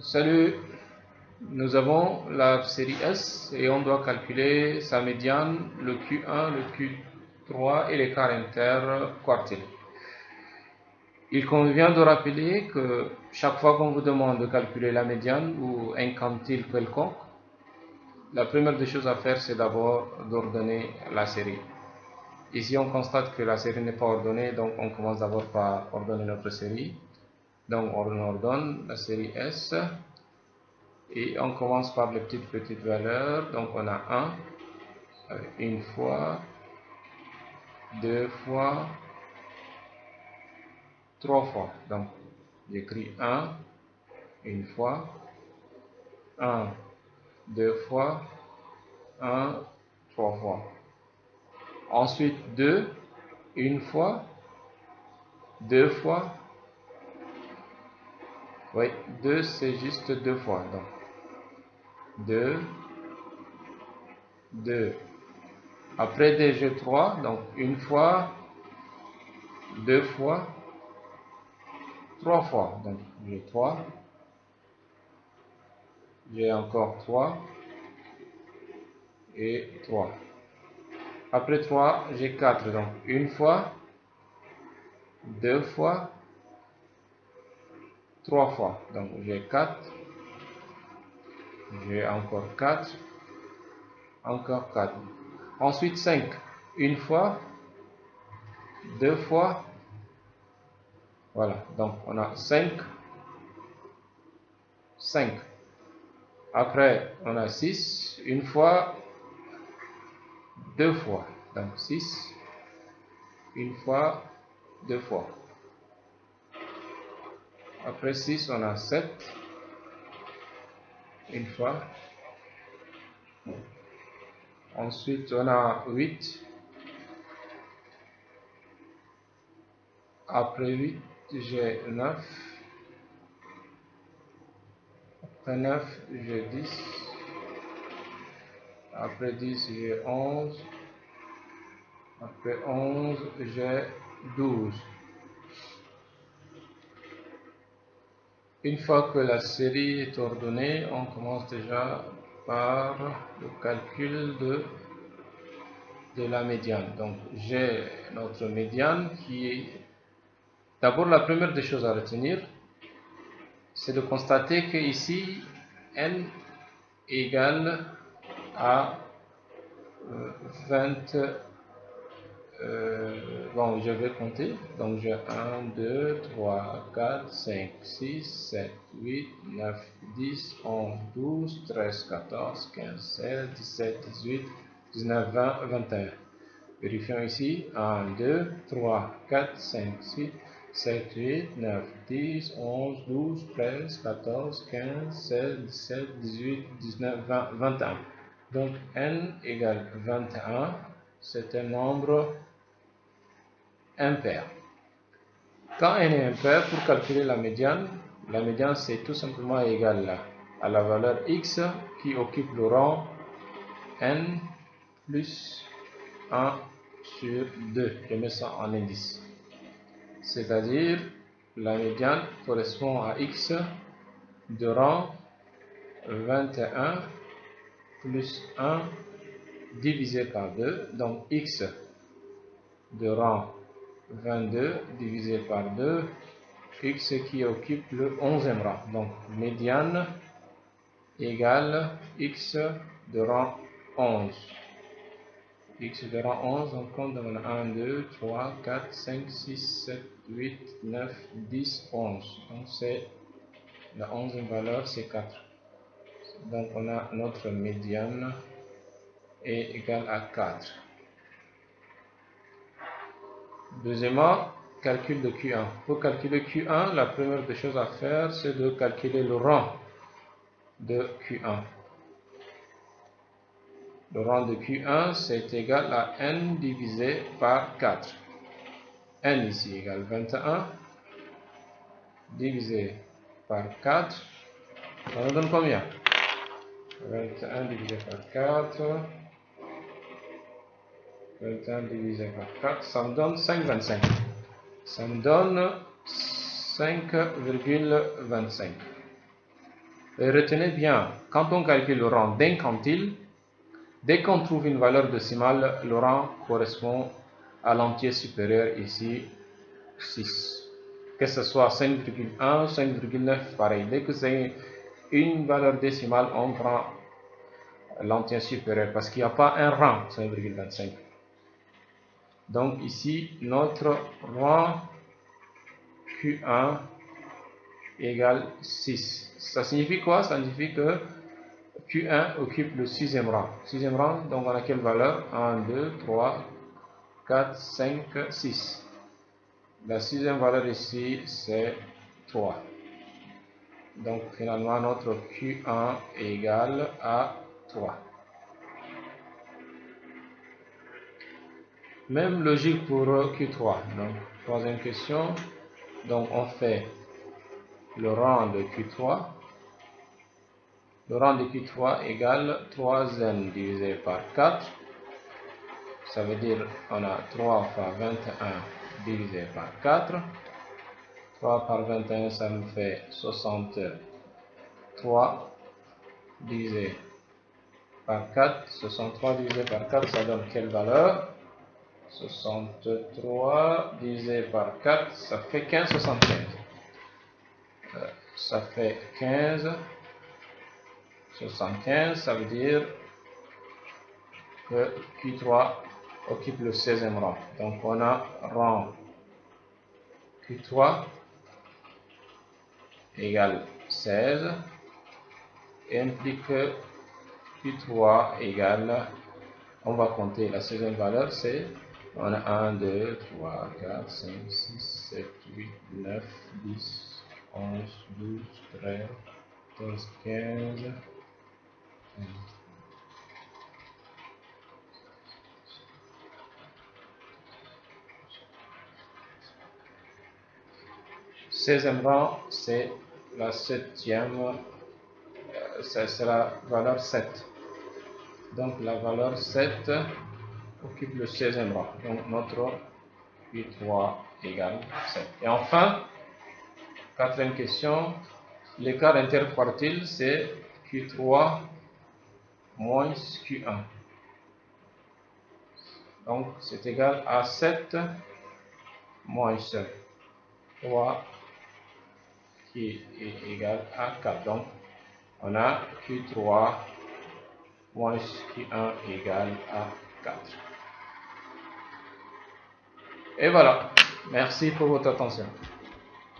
Salut, nous avons la série S et on doit calculer sa médiane, le Q1, le Q3 et l'écart interquartile. Il convient de rappeler que chaque fois qu'on vous demande de calculer la médiane ou un quantile quelconque, la première des choses à faire c'est d'abord d'ordonner la série. Ici on constate que la série n'est pas ordonnée, donc on commence d'abord par ordonner notre série. Donc on ordonne la série S. Et on commence par les petites valeurs. Donc on a 1, une fois, deux fois, trois fois. Donc j'écris 1, une fois, 1, deux fois, 1, trois fois. Ensuite 2, une fois, deux fois. Oui, 2 c'est juste deux fois. Donc 2, 2. Après D, j'ai 3, donc une fois, deux fois, trois fois. Donc j'ai 3, j'ai encore 3 et 3. Après 3, j'ai 4. Donc une fois, deux fois, trois fois. Donc j'ai 4, j'ai encore 4, encore 4. Ensuite 5. Une fois, deux fois. Voilà. Donc on a 5, 5. Après on a 6. Une fois, deux fois. Donc 6. Une fois, deux fois. Après 6, on a 7. Une fois. Ensuite, on a 8. Après 8, j'ai 9. Après 9, j'ai 10. Après 10, j'ai 11. Après 11, j'ai 12. Une fois que la série est ordonnée, on commence déjà par le calcul de la médiane. Donc j'ai notre médiane qui est... D'abord, la première des choses à retenir, c'est de constater que ici, n égale à 20. Bon, je vais compter. Donc j'ai 1, 2, 3, 4, 5, 6, 7, 8, 9, 10, 11, 12, 13, 14, 15, 16, 17, 18, 19, 20, 21. Vérifions ici. 1, 2, 3, 4, 5, 6, 7, 8, 9, 10, 11, 12, 13, 14, 15, 16, 17, 18, 19, 20, 21. Donc n égale 21. C'est un nombre impair. Quand n est impair, pour calculer la médiane c'est tout simplement égal à la valeur x qui occupe le rang n plus 1 sur 2. Je mets ça en indice. C'est-à-dire la médiane correspond à x de rang 21 plus 1 divisé par 2. Donc x de rang 22 divisé par 2, x qui occupe le 11e rang. Donc médiane égale x de rang 11. X de rang 11, on compte dans 1, 2, 3, 4, 5, 6, 7, 8, 9, 10, 11. Donc c'est la 11e valeur, c'est 4. Donc on a notre médiane est égale à 4. Deuxièmement, calcul de Q1. Pour calculer Q1, la première des choses à faire, c'est de calculer le rang de Q1. Le rang de Q1, c'est égal à n divisé par 4. n ici égale 21, divisé par 4, ça nous donne combien? 21 divisé par 4, 21 divisé par 4, ça me donne 5,25. Ça me donne 5,25. Et retenez bien, quand on calcule le rang d'un quantile, dès qu'on trouve une valeur décimale, le rang correspond à l'entier supérieur, ici 6. Que ce soit 5,1, 5,9, pareil. Dès que c'est une valeur décimale, on prend l'entier supérieur parce qu'il n'y a pas un rang 5,25. Donc ici, notre rang Q1 égale 6. Ça signifie quoi? Ça signifie que Q1 occupe le 6e rang. 6e rang, donc on a quelle valeur? 1, 2, 3, 4, 5, 6. La 6e valeur ici, c'est 3. Donc finalement, notre Q1 égale à 3. Même logique pour Q3. Donc, troisième question. Donc on fait le rang de Q3. Le rang de Q3 égale 3n divisé par 4. Ça veut dire on a 3 fois 21 divisé par 4. 3 par 21, ça nous fait 63 divisé par 4. 63 divisé par 4, ça donne quelle valeur? 63 divisé par 4, ça fait 15,75. Ça fait 15,75, ça veut dire que Q3 occupe le 16e rang. Donc on a rang Q3 égale 16 et implique que Q3 égale, on va compter la 16e valeur, c'est, on a 1, 2, 3, 4, 5, 6, 7, 8, 9, 10, 11, 12, 13, 14, 15, 16e rang, c'est la 7e, c'est la valeur 7. Donc la valeur 7 occupe le 16e rang. Donc notre Q3 égale 7. Et enfin, quatrième question, l'écart interquartile, c'est Q3 moins Q1. Donc c'est égal à 7 moins 3 qui est égal à 4. Donc on a Q3 moins Q1 égale à 4. Et voilà. Merci pour votre attention.